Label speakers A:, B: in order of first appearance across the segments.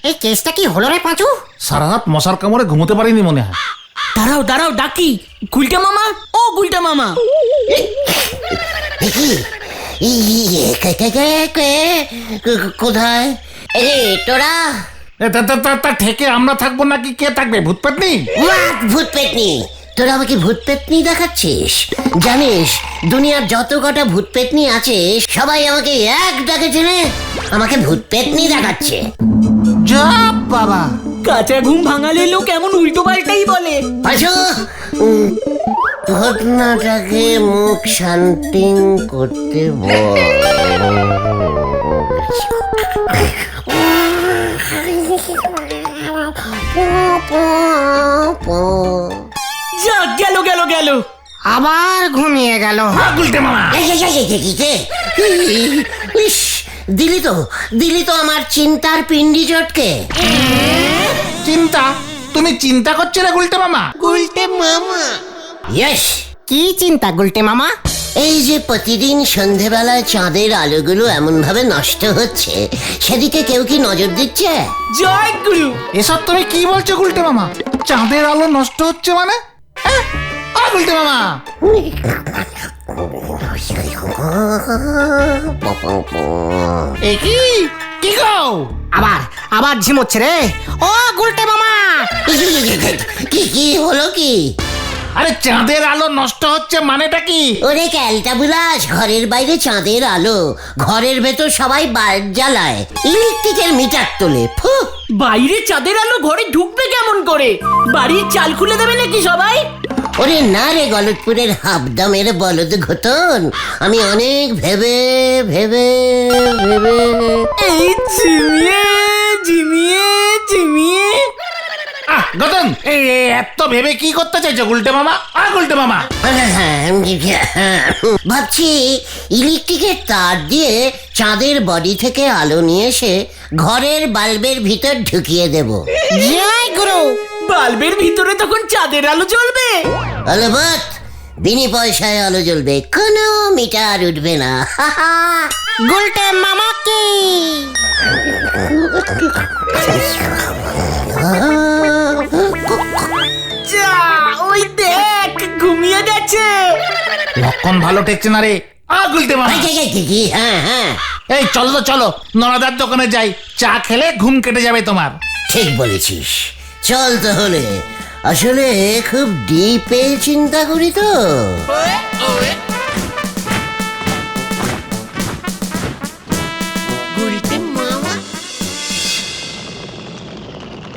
A: এই কেসটা কি হলো রে পাঁচু?
B: সারা রাত মশার কামড়ে ঘুমোতে পারিনি মনে হয়।
C: দাঁড়াও দাঁড়াও, ডাকি। গুলটা মামা, ও গুলটা মামা।
A: কোথায় তোরা?
B: ঠেকে আমরা থাকবো নাকি কে থাকবে? ভূত পেতনি?
A: ভূত পেতনি? তোরা আমাকে ভূত পেতনি দেখাচ্ছিস? জানিস দুনিয়ার যত কটা ভূত পেতনি আছে সবাই আমাকে এক ডাকে চেনে, আমাকে ভূত পেতনি দেখাচ্ছে।
B: যা বাবা,
C: কাঁচা ঘুম ভাঙালে লোক এমন উল্টো পাল্টাই বলে।
A: আচ্ছা ঘটনাটাকে মুখ শান্তি করতে বল।
C: গেল গেল গেল,
A: আবার ঘুমিয়ে গেল। দিলি তো আমার চিন্তার পিন্ডি চটকে।
B: চিন্তা? তুমি চিন্তা করছো না গুলটে মামা?
A: গুলটে মামা? ইয়েস।
C: কি চিন্তা গুলটে মামা?
A: এই যে প্রতিদিন সন্ধেবেলায় চাঁদের আলোগুলো এমন ভাবে নষ্ট হচ্ছে, সেদিকে কেউ কি নজর দিচ্ছে?
C: জয় গুরু।
B: এসব তুমি কি বলছো গুলটে মামা? চাঁদের আলো নষ্ট হচ্ছে মানে? গুলটে মামা, কি গো?
C: আবার ঝিমোচ্ছে রে। ও গুলটে মামা,
A: কি হলো কি?
B: আরে চাঁদের আলো নষ্ট হচ্ছে মানেটা কি?
A: ওরে ক্যালটা বুলাস, ঘরের বাইরে চাঁদের আলো, ঘরের ভেতর সবাই বাল্ব জ্বালায়, ইলেকট্রিকের মিটার তোলে।
C: বাইরে চাঁদের আলো ঘরে ঢুকবে কেমন করে? বাড়ির চাল খুলে দেবে নাকি সবাই?
A: ওরে না রে গলতপুরের হাবদামের বলদ ঘটন, আমি অনেক ভেবে ভেবে ভেবে
C: এই ঝিমিয়ে ঝিমিয়ে ঝিমিয়ে
B: গতন, এত ভেবে কি করতে চাইছো গুলটে মামা? গুলটে মামা,
A: ভাবছি ইলেকট্রিকের তার দিয়ে চাঁদের বডি থেকে আলো নিয়ে এসে ঘরের বাল্বের ভিতর ঢুকিয়ে দেব।
C: জয় গুরু। বাল্বের ভিতরে তখন চাঁদের আলো জ্বলবে?
A: অলবৎ, বিনি পয়সায় আলো জ্বলবে, কোনো মিটার উঠবে না।
C: গুলটে মামা কি? ওই দেখ ঘুমিয়ে গেছে।
B: লক্ষণ ভালো ঠেকছে না রে। গুলটে মামা,
A: হ্যাঁ,
B: এই চলো তো চলো, নরাদার দোকানে যাই, চা খেলে ঘুম কেটে যাবে তোমার।
A: ঠিক বলেছিস, চল তাহলে। আসলে খুব ডিপে চিন্তা করি তো।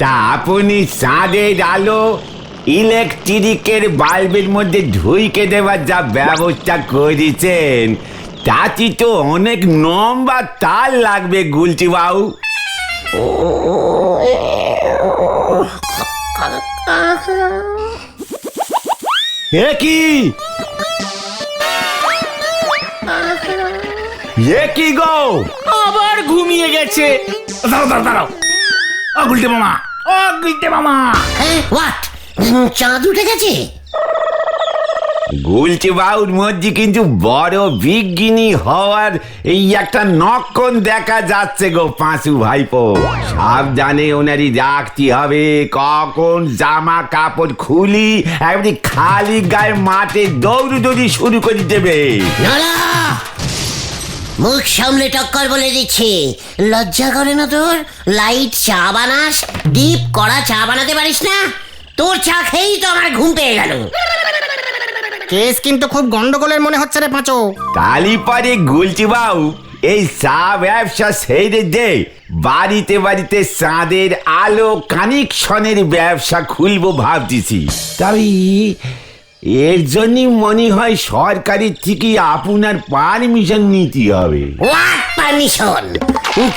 D: তা আপনি চাঁদের আলো ইলেকট্রিকের বাল্বের মধ্যে ঢুইকে দেওয়ার যা ব্যবস্থা করেছেন, তাতে তো অনেক লম্বা তার লাগবে গুলটি বাবু। এ কি গো?
C: আবার ঘুমিয়ে গেছে।
B: দাঁড়াও, গুলটে মামা, গুলটে মামা।
A: হোয়াট? চাঁদ উঠে গেছে?
D: গুলটি বাবুর মধ্যে কিন্তু বড় বিজ্ঞানী হওয়ার এই একটা নক্ষণ দেখা যাচ্ছে গো পাঁচু ভাইপো। সাবধানে ওনারই রাখতে হবে, কখন জামা কাপড় খুলি একবারে খালি গায়ে মাঠে দৌড়ি শুরু করে দেবে।
A: মুখ সামলে টক্কর বলে দিচ্ছি, লজ্জা করে না তোর? লাইট চা বানাস, ডিপ কড়া চা বানাতে পারিস না? তোর চা খেয়েই তো আমার ঘুম পেয়ে গেল।
C: কেস কিন্তু খুব গন্ডগোলের মনে হচ্ছে রে পাঁচো।
D: তালি পরে গুলটি বাবু এই চা ব্যবসা ছেড়ে দে, বাড়িতে বাড়িতে চাঁদের আলো কানেকশনের ব্যবসা খুলবো ভাবতেছি। তবে এর জন্য মনে হয় সরকারের থেকে আপনার পারমিশন নিতে হবে।
A: What permission?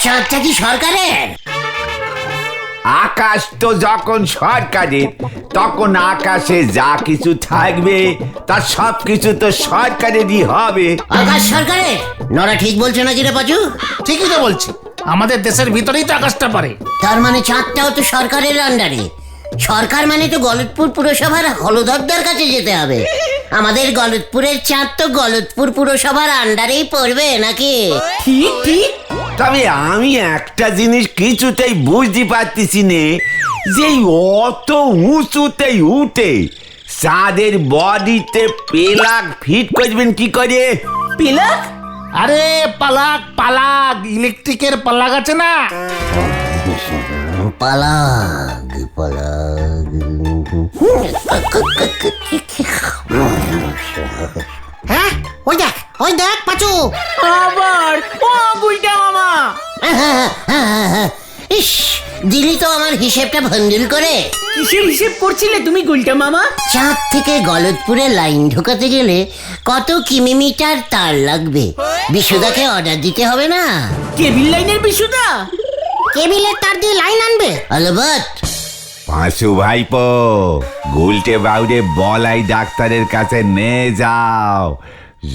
A: চাঁদটা কি সরকারের?
D: আকাশ তো যখন সরকারের, তখন আকাশে যা কিছু থাকবে তার সব কিছু তো সরকারেরই হবে।
A: আকাশ সরকারের? নরা ঠিক বলছে নাকি রে পাচু?
B: ঠিকই তো বলছি, আমাদের দেশের ভিতরেই তো আকাশটা পারে।
A: তার মানে চাঁদটাও তো সরকারের আন্ডারে। সরকার মানে তো গলতপুর পুরসভার হলধরদার কাছে যেতে হবে। আমাদের গলতপুরের চাঁদ তো গলতপুর পুরসভার আন্ডারেই পড়বে নাকি?
C: ঠিক ঠিক।
D: তবে আমি একটা জিনিস কিছুতেই বুঝতে পারতেছি নে, যে অত উঁচুতেই উঠে চাঁদের বডিতে পেলাক ফিট করবেন কি করে?
C: পিলাক?
B: আরে পালাক পালাক, ইলেকট্রিকের পালাক আছে না?
A: পালাগ পালাগ।
E: হ্যাঁ ওই দেখ পাচু।
C: আবার ও গুলটা মামা।
A: ইস, দিলি তো আমার হিসেবটা ভন্ডুল করে।
C: কিসের হিসেব করছিলে তুমি গুলটা মামা?
A: চাঁদ থেকে গলতপুরে লাইন ঢোকাতে গেলে কত কিলোমিটার তার লাগবে? বিশুদাকে অর্ডার দিতে হবে না?
C: কেবিল লাইনের বিশুদা?
E: কেবিলের তার দিয়ে লাইন আনবে?
A: আলবাত।
D: পাঁচু ভাইপো, গুলটে বাউরে বলাই ডাক্তারের কাছে নিয়ে যাও।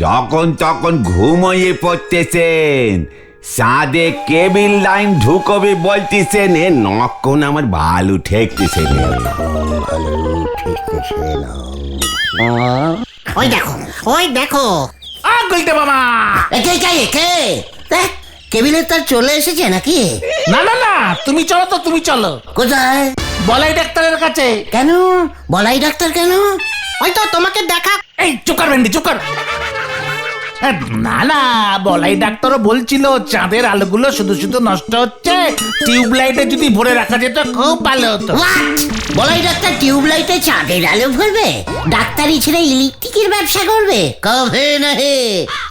D: যখন তখন ঘুমিয়ে পড়তেছেন, চাঁদে কেবিল লাইন ঢুকবে বলতেছেন, এ নক্ষণ আমার ভালো ঠেকতেছে রে।
E: ওই দেখো
B: গুলটে মামা।
A: একে কেবিলের তার চলে এসেছে নাকি?
B: না না না, তুমি চলো তো, তুমি চলো।
A: কোথায়?
B: বলাই ডাক্তারের কাছে।
A: কেন বলাই ডাক্তার কেন?
E: ওই তো তোমাকে দেখা।
B: এই চুপ কর ভেন্ডি, চুপ কর। না না, বলাই ডাক্তারও বলছিল চাঁদের আলোগুলো শুধু শুধু নষ্ট হচ্ছে, টিউবলাইটে যদি ভরে রাখা যেত খুব ভালো হতো।
A: What? বলাই ডাক্তার টিউবলাইটে চাঁদের আলো ভরবে? ডাক্তারি ছেড়ে ইলেকট্রিকের ব্যবসা করবে? কবে নাহি।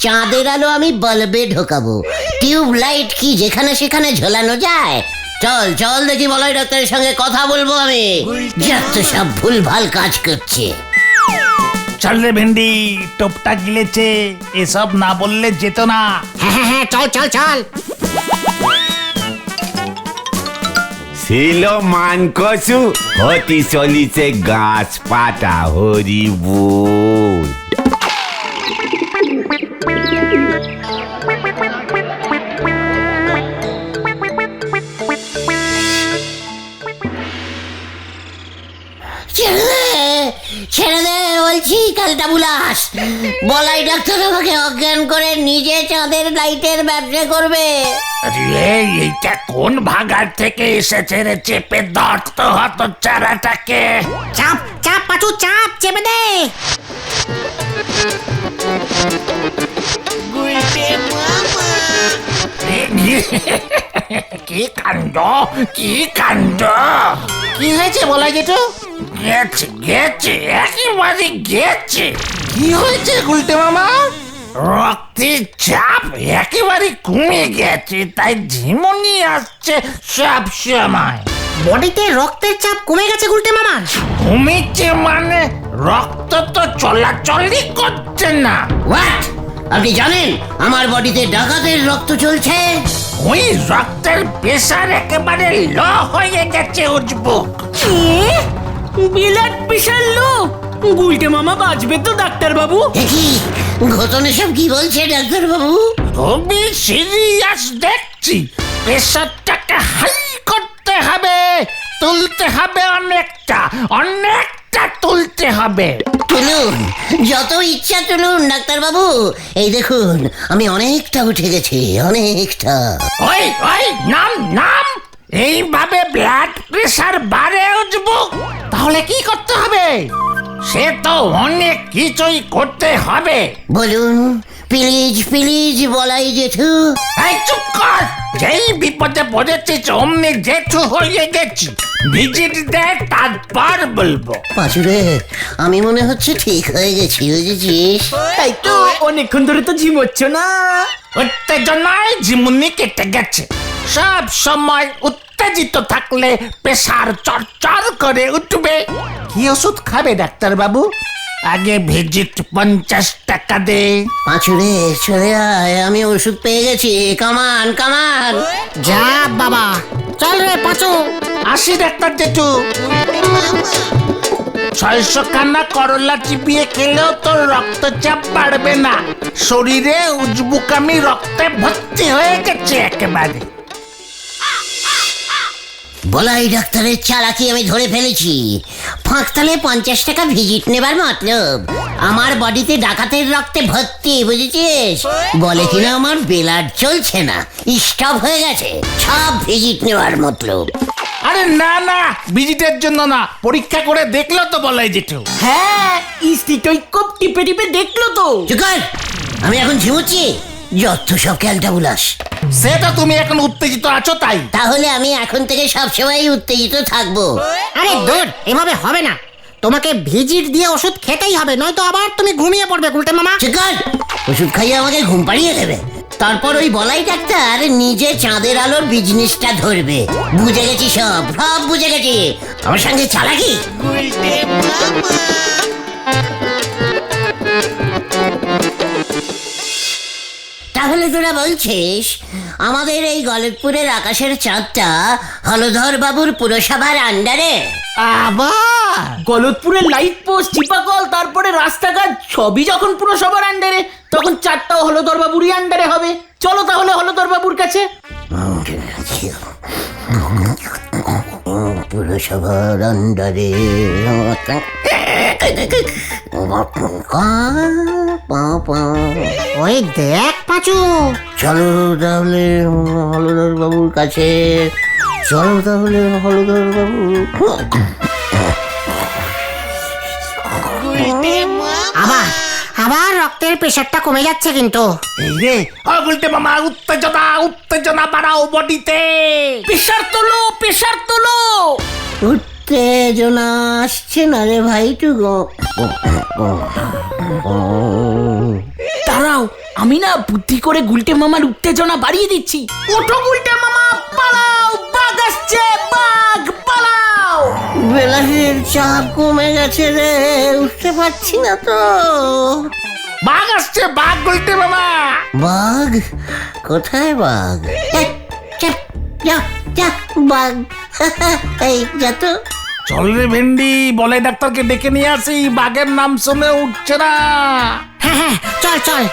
A: চাঁদের আলো আমি বাল্বে ঢোকাবো। টিউবলাইট কি যেখানে সেখানে ঝোলানো যায়? চল চল দেখি বলাই ডাক্তারের সঙ্গে কথা বলবো আমি। যত সব ভুলভাল কাজ করছে।
B: চল রে ভেন্ডি, টোপটা গিলেছে, এসব না বললে যেত না।
E: হ্যাঁ চল।
D: ছিল মানকসু, হতি চলিছে গাছ পাতা হরিবুল।
A: ছেড়ে দে বলছি কালটা বুলাস। বলাই ডাক্তার আমাকে অজ্ঞান করে নিজে চাঁদের লাইটের ব্যবসা করবে।
B: আরে এইটা কোন ভাগার থেকে এসেছে রে? চেপে ধর তো হত চারাটাকে।
E: চাপ পাচু, চাপ চেপে দে।
B: কি কাণ্ড, কি কাণ্ড!
E: কি হয়েছে বলাই জেঠু?
B: গেছে একেবারে গেছে।
E: কি হয়েছে গুলটে মামা?
B: রক্তের চাপ একেবারে কমে গেছে, তাই ঝিমুনি আসছে সব সময়।
E: বডিতে রক্তের চাপ কমে গেছে গুলটে মামা?
B: কমেছে মানে রক্ত তো চলাচলই করছে না।
A: হোয়াট? আপনি জানেন আমার বডিতে ডাকাতের রক্ত চলছে?
B: ওই রক্তের প্রেসার একেবারে লো হয়ে গেছে উজবুক।
C: বিলাট বিশাল লোক। গুলটে মামা বাঁচবে তো ডাক্তার বাবু?
A: দেখি ঘটনা সব কি বলছে ডাক্তার বাবু?
B: খুবই সিরিয়াস দেখছি। প্রেসারটাকে হাই করতে হবে, তুলতে হবে অনেকটা তুলতে হবে।
A: তুলুন, যত ইচ্ছা তুলুন ডাক্তার বাবু। এই দেখুন আমি অনেকটা উঠে গেছি, অনেকটা।
B: ওই নাম এইভাবে ব্লাড প্রেসার বাড়ে উঠবুক। তাহলে কি করতে হবে? সে তো অনেক কিছুই করতে হবে।
A: বলুন প্লিজ বলাই জেঠু।
B: এই চুপ কর! যেই বিপদে পড়েছিস অমনি জেঠু হয়ে গেছি। ভিজিট দে, তারপর বলবো।
A: পাঁচুরে আমি মনে হচ্ছে ঠিক হয়ে গেছি, বুঝেছিস?
C: তাই তো, অনেকক্ষণ ধরে তো ঝিমোচ্ছ না।
B: উত্তেজনায় ঝিমুনি কেটে গেছে। সব সময় উত্তেজিত থাকলে প্রেসার চড়চড় করে উঠবে। কি ওষুধ খাবে ডাক্তার বাবু? আগে ভিজিট 50 টাকা দে।
A: পাঁচুরে চলে আয়, আমি ওষুধ পেয়ে গেছি। কামান
E: যা বাবা। চল রে পাঁচু।
B: আসি ডাক্তার জেঠু। 600 খানা করলা চিবিয়ে খেলেও তোর রক্তচাপ বাড়বে না। শরীরে উজবুকামি রক্তে ভর্তি হয়ে গেছে একেবারে।
A: বলাই ডাক্তারের চালাকি আমি ধরে ফেলেছি। ফাঁকতালে 50 টাকা ভিজিট নেবার মতলব। আমার বডিতে ডাকাতের রক্তে ভর্তি, বুঝেছিস? বলে কিনা আমার ব্লাড চলছে না, স্টপ হয়ে গেছে। সব ভিজিট নেওয়ার মতলব।
B: আরে না না, ভিজিটের জন্য না, পরীক্ষা করে দেখলো তো বলাই জেঠু।
C: হ্যাঁ, স্টিটোস্কোপ টিপে টিপে দেখলো তো।
A: চুপ কর, আমি এখন ঝিমুচ্ছি। যত সব ক্যালটাবুলাস।
B: সেটা তুমি এখন উত্তেজিত আছো তাই।
A: তাহলে আমি এখন থেকে সবসময় উত্তেজিত থাকবো।
E: আরে দূর, এভাবে হবে না। তোমাকে ভিজিট দিয়ে ওষুধ খেতেই হবে, নয়তো আবার তুমি ঘুমিয়ে পড়বে গুলটে মামা।
A: চিকন, ওষুধ খাইয়ে আমাকে ঘুম পাড়িয়ে দেবে। তারপর ওই বলাই ডাক্তার নিজে চাঁদের আলোর বিজনেসটা ধরবে। বুঝে গেছি, সব সব বুঝে গেছি। আমার সঙ্গে চালাকি। তাহলে তোরা বলছিস আমাদের এই গলতপুরের আকাশের চাঁদটা হলধর বাবুর পুরসভার আন্ডারে?
B: আবার
C: গলতপুরের লাইট পোস্ট, চিপাকল, তারপরে রাস্তাঘাট সবই যখন পুরসভার আন্ডারে, তখন চারটাও হলধর বাবুরই আন্ডারে হবে। চলো তাহলে হলধর বাবুর কাছে।
A: পুরসভার আন্ডারে
E: ওই দেখ পাঁচু।
A: চলো তাহলে হলধর বাবুর কাছে। চলো তাহলে হলধর বাবু।
E: আবার আবার রক্তের প্রেশারটা কমে যাচ্ছে কিন্তু।
B: এই রে, ও গুলটে মামা, উত্তেজনা উত্তেজনা বাড়াও বডিতে।
C: প্রেশার তোলো, প্রেশার তোলো।
A: উত্তেজনা আসছে না রে ভাই, টুকু।
C: দাঁড়াও, আমি না বুদ্ধি করে গুলটে মামার উত্তেজনা বাড়িয়ে দিচ্ছি। ওঠো গুলটে মামা, পালাও, বাঘ আসছে, বাঘ, পালাও।
A: বেলাসের চাপ কমে গেছে রে, উঠতে পারছি না তো।
B: বাঘ আসছে, বাঘ গুলটে মামা।
A: বাঘ? কোথায় বাঘ? এই, চাপ, যা, যা, বাঘ। এই যা তো।
B: চল রে ভেন্ডি, বলে ডাক্তারকে ডেকে নিয়ে আসি। বাঘের নাম শুনে উঠছে না।
E: হ্যাঁ হ্যাঁ, চল চল।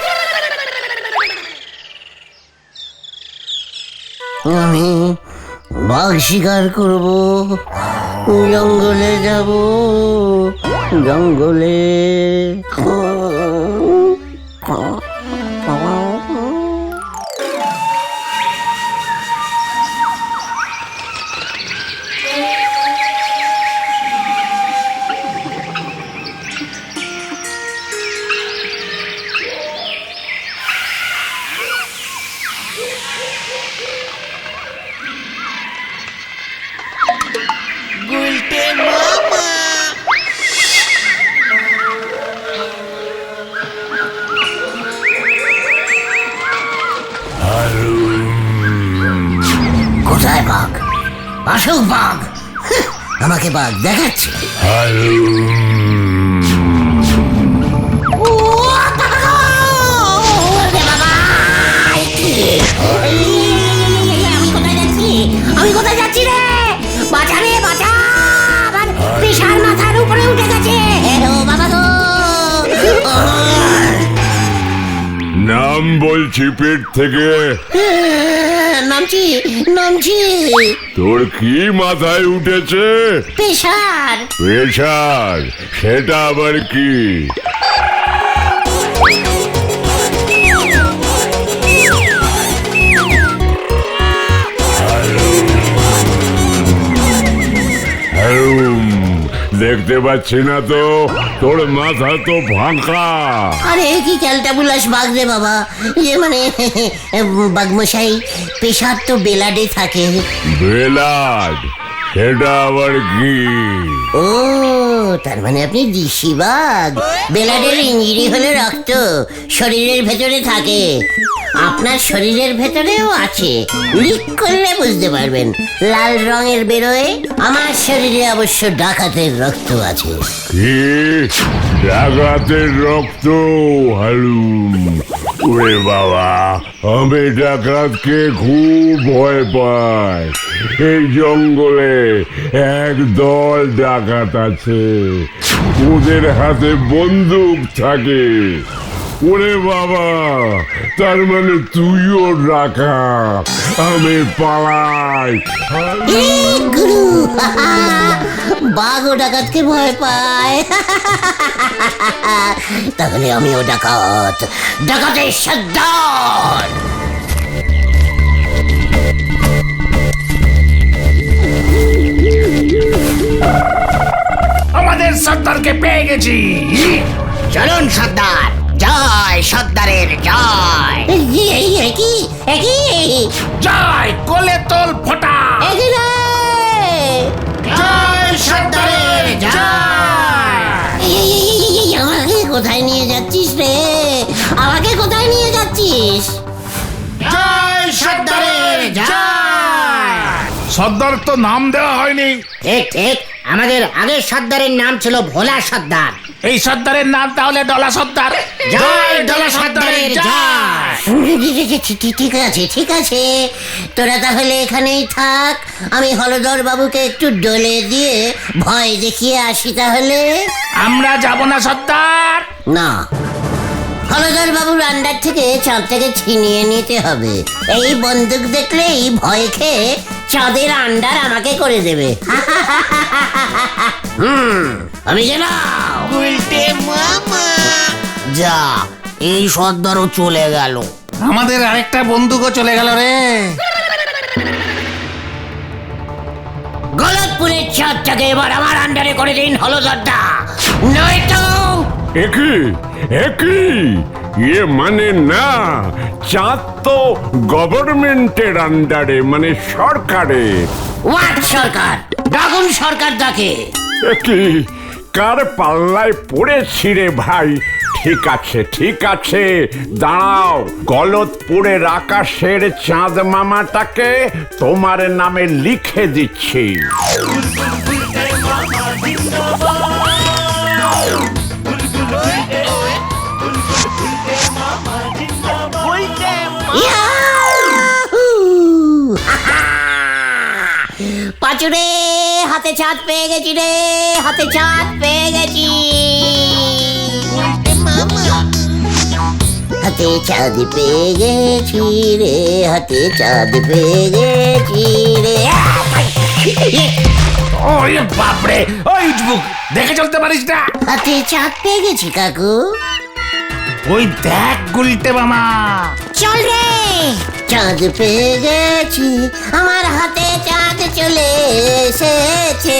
A: আমি বাঘ শিকার করব, জঙ্গলে যাব, জঙ্গলে। কোথায় বাঘ? আসুক বাঘ। আমাকে বাঘ দেখাচ্ছে। আমি কোথায় যাচ্ছি রে? বাঁচা রে, বাঁচা। আমার বিশাল মাথার উপরে উঠে গেছে। ও বাবা গো।
F: নাম বলছি পেট থেকে।
A: নামছি, নামছি।
F: তোর কি মাথায় উঠেছে?
A: প্রেশার।
F: প্রেশার? সেটা আবার কি? দেখতে পাচ্ছি না তো, তোর মাথা তো ফাঁকা।
A: আরে কি ক্যালটাবুলাস বাঘ রে বাবা। ইয়ে মানে বাঘমশাই, প্রেশার তো বেলাডে থাকে।
F: বেলাড? সেটা আবার কি?
A: ও, তার মানে আপনি দিশি বাঘ। বেলাডের ইঞ্জিরি হলে রক্ত শরীরের ভেতরে থাকে। আপনার শরীরের ভেতরেও আছে, লিক করলে বুঝতে পারবেন। লাল রঙের বেরোয়। আমার শরীরে অবশ্য ডাকাতের রক্ত আছে।
F: কি? ডাকাতের রক্ত? হালুম, ওরে বাবা, আমি ডাকাতকে খুব ভয় পাই। এই জঙ্গলে একদল ডাকাত আছে, ওদের হাতে বন্দুক থাকে। ওরে বাবা, তার মানে তুইও ডাকাত। আমি পালাই।
A: গুরু বাঘ ও ডাকাতকে ভয় পায়। তাহলে আমিও ডাকাত, ডাকাতের সর্দার।
B: আমাদের সর্দারকে পেয়ে গেছি।
E: চলুন সর্দার, জয় সর্দারের জয়।
A: একই
B: জয় কোলে তোল ফোটা।
A: রে
B: জয় সর্দারের জয়।
A: আমাকে কোথায় নিয়ে যাচ্ছিস রে? আমাকে কোথায় নিয়ে যাচ্ছিস?
B: জয় সর্দারের জয়। সর্দার তো নাম দেওয়া হয়নি।
E: ঠিক ঠিক, আমাদের আগের সর্দারের নাম ছিল ভোলা সর্দার।
B: এই সর্দারের নাম তাহলে ডলা সর্দার।
E: জয় ডলা সর্দারের জয়।
A: ঠিক আছে ঠিক আছে, তোরা তাহলে এখানেই থাক। আমি হলধর বাবুকে একটু ডলে দিয়ে ভয় দেখিয়ে আসি তাহলে।
B: আমরা যাব না সর্দার।
A: না, হলধর বাবুর আন্ডার থেকে চাঁদটাকে ছিনিয়ে নিতে হবে। এই বন্দুক দেখলেই ভয় খেয়ে চাঁদের আন্ডার আমাকে করে দেবে। আমি গেলাম।
E: যা, এই সর্দারও চলে গেল।
B: আমাদের আরেকটা বন্দুকও চলে গেল রে।
A: গলতপুরের চাঁদটাকে এবার আমার আন্ডারে করে দিন হলধরদা, নয়তো
F: একই মানে না, চাঁদ তো গভর্নমেন্টের আন্ডারে, মানে সরকারের।
A: ওয়াট সরকার? ডাকুন সরকার ডাকে।
F: একই কার পাল্লায় পড়েছি রে ভাই। ঠিক আছে, দাঁড়াও। গলতপুরের আকাশের চাঁদ মামাটাকে তোমার নামে লিখে দিচ্ছি।
A: ইয়াহু! পাঁচু রে, হাতে চাঁদ পেয়ে গেছি রে, হাতে চাঁদ পেয়ে গেছি। হাতে চাঁদ পেয়ে গেছি রে, হাতে চাঁদ পেয়ে গেছি রে।
B: ওই বাপরে, ওই উঠবুক দেখে চলতে পারিস না।
A: হাতে চাঁদ পেয়ে গেছি কাকু।
B: ওই দেখ গুলটে মামা।
A: চল রে, চাঁদ পেয়ে গেছি, আমার হাতে চাঁদ চলে এসেছে।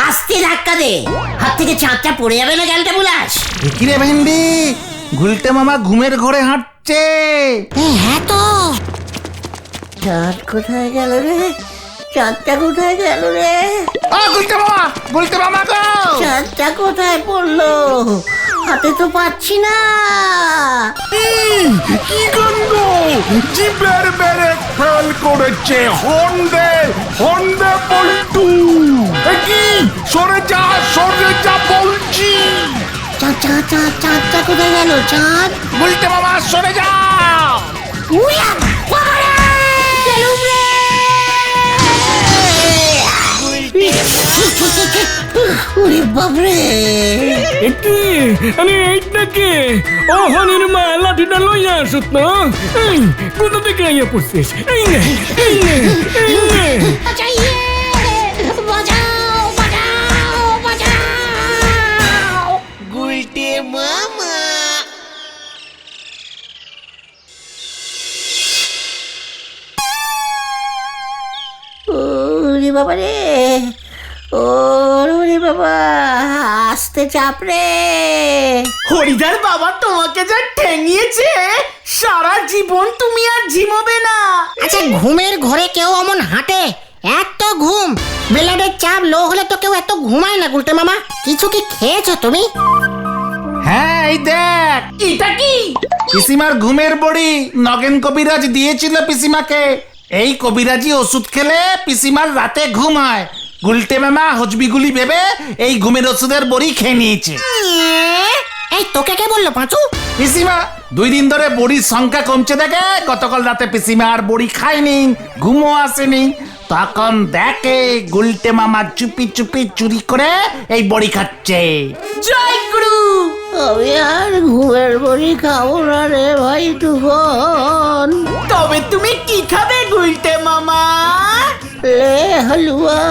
A: আস্তে ধাক্কা দে, হাত থেকে চাঁদটা পড়ে যাবে না, গেলটা বুলাস।
B: কিরে ভেন্ডি, গুলটে মামা ঘুমের ঘরে হাঁটছে।
A: হ্যাঁ তো, চাঁদ কোথায় গেল রে? চাঁদটা কোথায় গেল রে?
B: ও গুলটে মামা গো।
A: চাঁদটা কোথায় পড়লো? হাতে তো পাচ্ছি না।
B: কি গন্ধ, জিভের বেড়ে ফেল করেছে। হন্ডে পল্টু। কি সরে যা বলছি।
A: চাঁদটা কোথায় গেল? চাঁদ
B: গুলটে মামা সরে যাও।
A: উইয়া, বাবারে! গেলুম রে! ওরে বাপরে!
G: আরে এইটাকে অহনের মা লাঠিটা লইয়া আসত না। কোথা থেকে আইয়া পড়ছিস? এই নে।
A: বাঁচাইয়ে! বাঁচাও! ওরে বাবা রে, ওরে বাবা, আস্তে চাপ রে।
C: হরিদার বাবা তোমাকে যা ঠেঙিয়েছে, সারা জীবন তুমি আর ঝিমোবে না।
E: আচ্ছা, ঘুমের ঘরে কেউ অমন হাঁটে? এত ঘুম, ব্লাডের চাপ লো হলে তো কেউ এত ঘুমায় না। গুলটে মামা, কিছু কি খেয়েছো তুমি?
B: হ্যাঁ, এই দেখ।
C: এটা কি?
B: পিসিমার ঘুমের বড়ি নগেন কবিরাজ দিয়েছিল পিসিমাকে। এই কবিরাজি ওষুধ খেলে পিসিমার রাতে ঘুম হয়। গুলটে মামা হজবিগুলি ভেবে এই ঘুমের ওষুধের বড়ি খেয়ে নিয়েছে।
E: এই তোকে কে বললো পাঁচু?
B: পিসিমা 2 দিন ধরে বড়ির সংখ্যা কমছে দেখে গতকাল রাতে পিসিমা আর বড়ি খায়নি, ঘুমও আসেনি। তখন দেখে গুলটে মামা চুপি চুপি চুরি করে এই বড়ি খাচ্ছে।
C: জয় গুরু।
A: আমি আর ঘুমের বড়ি খাবো না রে ভাই টুকন।
C: তবে তুমি কি খাবে গুলটে মামা?
A: লে হালুয়া।